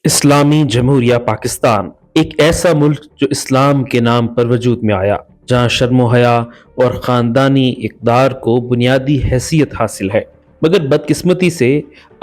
इस्लामी जमहूरिया पाकिस्तान एक ऐसा मुल्क जो इस्लाम के नाम पर वजूद में आया, जहाँ शर्म हया और ख़ानदानी इक़दार को बुनियादी हैसियत हासिल है। मगर बदकिस्मती से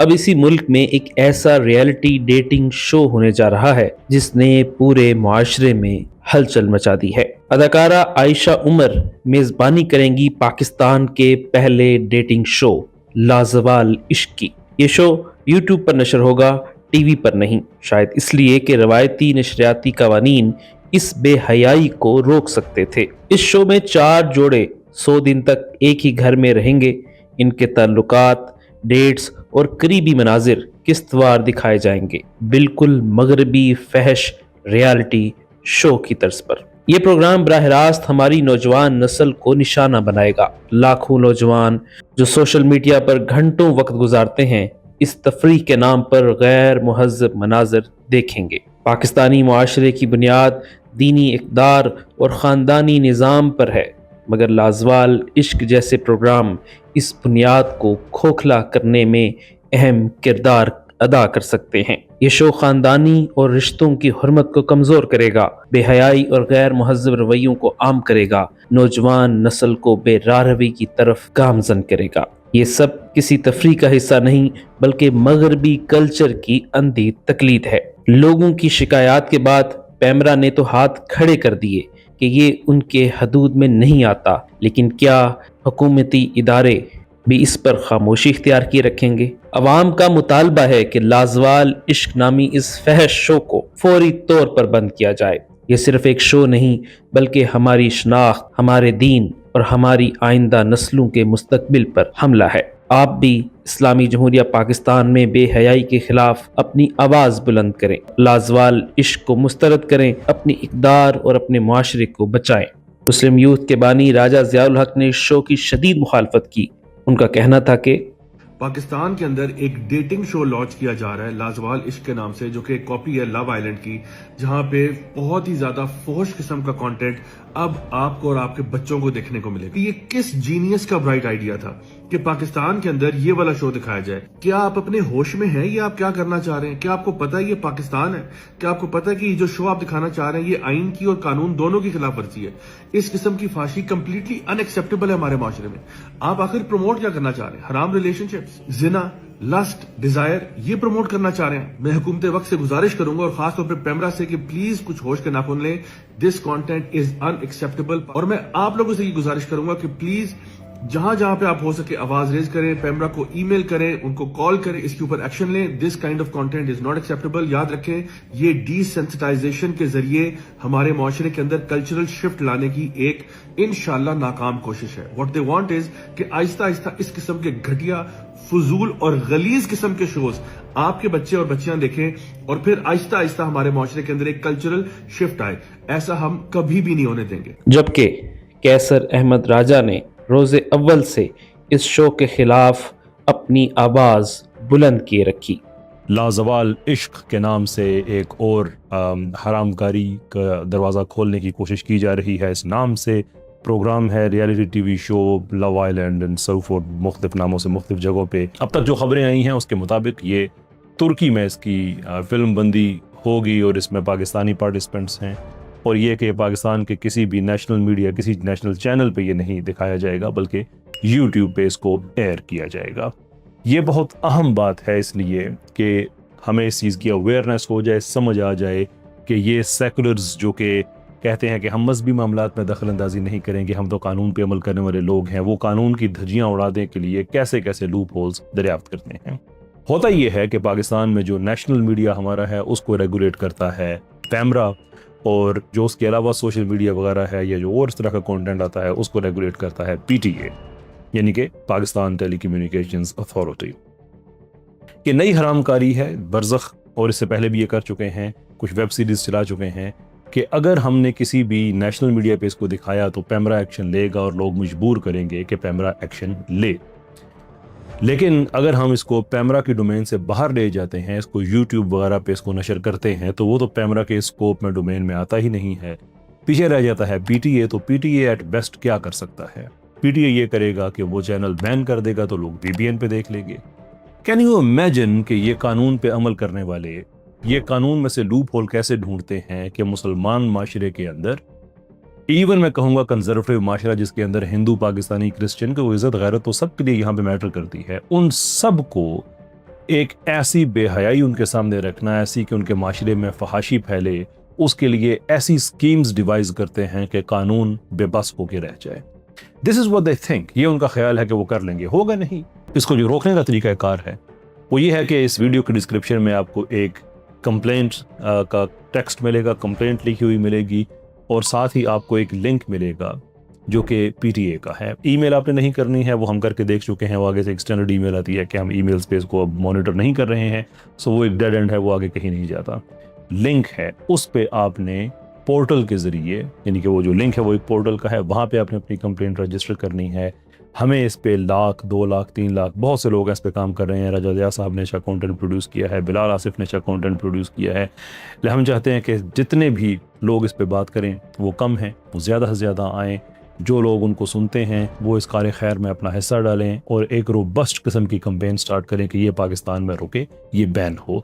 अब इसी मुल्क में एक ऐसा रियलिटी डेटिंग शो होने जा रहा है जिसने पूरे मुआशरे में हलचल मचा दी है। अदाकारा आयशा उमर मेज़बानी करेंगी पाकिस्तान के पहले डेटिंग शो लाजवाल इश्क की। ये शो यूट्यूब पर नशर होगा, टीवी पर नहीं, शायद इसलिए कि रवायती नशरियाती कवानीन इस बेहयाई को रोक सकते थे। इस शो में 4 जोड़े 100 दिन तक एक ही घर में रहेंगे। इनके ताल्लुकात, डेट्स और करीबी मनाजिर किस्तवार दिखाए जाएंगे, बिल्कुल मगरबी फहश रियलिटी शो की तर्ज पर। यह प्रोग्राम बराह रास्त हमारी नौजवान नस्ल को निशाना बनाएगा। लाखों नौजवान जो सोशल मीडिया पर घंटों वक्त गुजारते हैं, इस तफरीह के नाम पर गैर मुहज़्ज़ब मनाज़र देखेंगे। पाकिस्तानी मुआशरे की बुनियाद दीनी इक़दार और ख़ानदानी निज़ाम पर है, मगर लाजवाल इश्क जैसे प्रोग्राम इस बुनियाद को खोखला करने में अहम किरदार अदा कर सकते हैं। ये शो ख़ानदानी और रिश्तों की हुर्मत को कमज़ोर करेगा, बेहयाई और गैर मुहज़्ज़ब रवैयों को आम करेगा, नौजवान नस्ल को बेराहवी की तरफ गामज़न करेगा। ये सब किसी तफरीह का हिस्सा नहीं, बल्कि मगरबी कल्चर की अंधी तकलीद है। लोगों की शिकायत के बाद पैमरा ने तो हाथ खड़े कर दिए कि ये उनके हदूद में नहीं आता, लेकिन क्या हुकूमती इदारे भी इस पर खामोशी इख्तियार किए रखेंगे? अवाम का मुतालबा है कि लाजवाल इश्क नामी इस फहश शो को फौरी तौर पर बंद किया जाए। ये सिर्फ एक शो नहीं, बल्कि हमारी शनाख्त, हमारे दीन और हमारी आइंदा नस्लों के मुस्तकबिल पर हमला है। आप भी इस्लामी जमहूरिया पाकिस्तान में बेहयाई के खिलाफ अपनी आवाज़ बुलंद करें, लाजवाल इश्क को मुस्तरद करें, अपनी इक़दार और अपने मुआशरे को बचाएं। मुस्लिम यूथ के बानी राजा ज़ियाउल हक ने इस शो की शदीद मुखालफत की। उनका कहना था कि पाकिस्तान के अंदर एक डेटिंग शो लॉन्च किया जा रहा है लाजवाल इश्क के नाम से, जो कि एक कॉपी है लव आइलैंड की, जहां पे बहुत ही ज्यादा फोश किस्म का कंटेंट अब आपको और आपके बच्चों को देखने को मिलेगा। ये किस जीनियस का ब्राइट आइडिया था कि पाकिस्तान के अंदर ये वाला शो दिखाया जाए। क्या आप अपने होश में हैं या आप क्या करना चाह रहे हैं? क्या आपको पता है ये पाकिस्तान है? क्या आपको पता है कि ये जो शो आप दिखाना चाह रहे हैं ये आइन की और कानून दोनों की खिलाफ वर्जी है? इस किस्म की फाशी कंप्लीटली अनएक्सेप्टेबल है हमारे माशरे में। आप आखिर प्रमोट क्या करना चाह रहे हैं? हराम रिलेशनशिप्स, जिना, लस्ट, डिजायर, ये प्रमोट करना चाह रहे हैं। मैं हुकूमत वक्त से गुजारिश करूंगा और खासतौर पर पैमरा से कि प्लीज कुछ होश के नाखून लें। This content is unacceptable. और मैं आप लोगों से ये गुजारिश करूंगा कि प्लीज जहां जहां पे आप हो सके आवाज रेज करें, पैमरा को ईमेल करें, उनको कॉल करें, इसके ऊपर एक्शन लें। This kind of content is not acceptable. याद रखें, ये डिसेंसिटाइजेशन के जरिए हमारे मुआशरे के अंदर कल्चरल शिफ्ट लाने की एक इंशाल्लाह नाकाम कोशिश है। व्हाट दे वांट इज कि आहिस्ता आहिस्ता इस किस्म के घटिया, फजूल और गलीज किस्म के शोज आपके बच्चे और बच्चियां देखें और फिर आहिस्ता आहिस्ता हमारे मुआशरे के अंदर एक कल्चरल शिफ्ट आए। ऐसा हम कभी भी नहीं होने देंगे। जबकि कैसर अहमद राजा ने रोज़े अव्वल से इस शो के खिलाफ अपनी आवाज़ बुलंद किए रखी। लाजवाल इश्क के नाम से एक और हरामकारी का दरवाज़ा खोलने की कोशिश की जा रही है। इस नाम से प्रोग्राम है reality TV show love island and so fourth, मुख्तलिफ नामों से मुख्तलिफ जगहों पे। अब तक जो खबरें आई हैं उसके मुताबिक ये तुर्की में इसकी फिल्म बंदी होगी और इसमें पाकिस्तानी पार्टिसिपेंट्स हैं, और ये कि पाकिस्तान के किसी भी नेशनल मीडिया, किसी नेशनल चैनल पे ये नहीं दिखाया जाएगा, बल्कि यूट्यूब पे इसको एयर किया जाएगा। ये बहुत अहम बात है, इसलिए कि हमें इस चीज़ की अवेयरनेस हो जाए, समझ आ जाए कि ये सेकुलर्स जो कि कहते हैं कि हम मजहबी मामलात में दखल अंदाजी नहीं करेंगे, हम तो कानून पे अमल करने वाले लोग हैं, वो कानून की धज्जियाँ उड़ाने के लिए कैसे कैसे लूप होल्स दरियाफ्त करते हैं। होता ये है कि पाकिस्तान में जो नेशनल मीडिया हमारा है उसको रेगुलेट करता है पैमरा, और जो उसके अलावा सोशल मीडिया वगैरह है या जो और इस तरह का कंटेंट आता है उसको रेगुलेट करता है पीटीए, यानी कि पाकिस्तान टेलीकम्युनिकेशंस अथॉरिटी। ये नई हरामकारी है बरज़ख, और इससे पहले भी ये कर चुके हैं, कुछ वेब सीरीज चला चुके हैं कि अगर हमने किसी भी नेशनल मीडिया पे इसको दिखाया तो पैमरा एक्शन लेगा और लोग मजबूर करेंगे कि पैमरा एक्शन ले। लेकिन अगर हम इसको पैमरा की डोमेन से बाहर ले जाते हैं, इसको यूट्यूब वगैरह पे इसको नशर करते हैं, तो वो तो पैमरा के स्कोप में, डोमेन में आता ही नहीं है, पीछे रह जाता है पीटीए। तो पीटीए एट बेस्ट क्या कर सकता है? पीटीए ये करेगा कि वो चैनल बैन कर देगा तो लोग वीपीएन पे देख लेंगे। कैन यू इमेजिन कि ये कानून पे अमल करने वाले یہ قانون میں سے لوپ ہول کیسے ڈھونڈتے ہیں کہ مسلمان معاشرے کے اندر، ایون میں کہوں گا کنزرویٹو معاشرہ جس کے اندر ہندو، پاکستانی، کرسچن کو عزت غیرت تو سب کے لیے یہاں پہ میٹر کرتی ہے، ان سب کو ایک ایسی بے حیائی ان کے سامنے رکھنا، ایسی کہ ان کے معاشرے میں فحاشی پھیلے، اس کے لیے ایسی سکیمز ڈیوائز کرتے ہیں کہ قانون بے بس ہو کے رہ جائے. دس از what they think. یہ ان کا خیال ہے کہ وہ کر لیں گے. ہوگا نہیں. اس کو جو روکنے کا طریقہ کار ہے وہ یہ ہے کہ اس ویڈیو کے ڈسکرپشن میں آپ کو ایک کمپلینٹ کا ٹیکسٹ ملے گا، کمپلینٹ لکھی ہوئی ملے گی، اور ساتھ ہی آپ کو ایک لنک ملے گا جو کہ پی ٹی اے کا ہے. ای میل آپ نے نہیں کرنی ہے، وہ ہم کر کے دیکھ چکے ہیں، وہ آگے سے ایکسٹینڈڈ ای میل آتی ہے کہ ہم ای میل اسپیس کو اب مانیٹر نہیں کر رہے ہیں، سو وہ ایک ڈیڈ اینڈ ہے، وہ آگے کہیں نہیں جاتا. لنک ہے، اس پہ آپ نے پورٹل کے ذریعے، یعنی کہ وہ جو لنک ہے وہ ایک پورٹل کا ہے، وہاں پہ آپ نے اپنی کمپلینٹ رجسٹر کرنی ہے. ہمیں اس پہ 1 لاکھ 2 لاکھ 3 لاکھ بہت سے لوگ اس پہ کام کر رہے ہیں. رجا دیا صاحب نے اچھا کانٹینٹ پروڈیوس کیا ہے، بلال آصف نے اچھا کانٹینٹ پروڈیوس کیا ہے. ہم چاہتے ہیں کہ جتنے بھی لوگ اس پہ بات کریں وہ کم ہیں، وہ زیادہ سے زیادہ آئیں. جو لوگ ان کو سنتے ہیں وہ اس کار خیر میں اپنا حصہ ڈالیں اور ایک روبسٹ قسم کی کمپین سٹارٹ کریں کہ یہ پاکستان میں رکے، یہ بین ہو.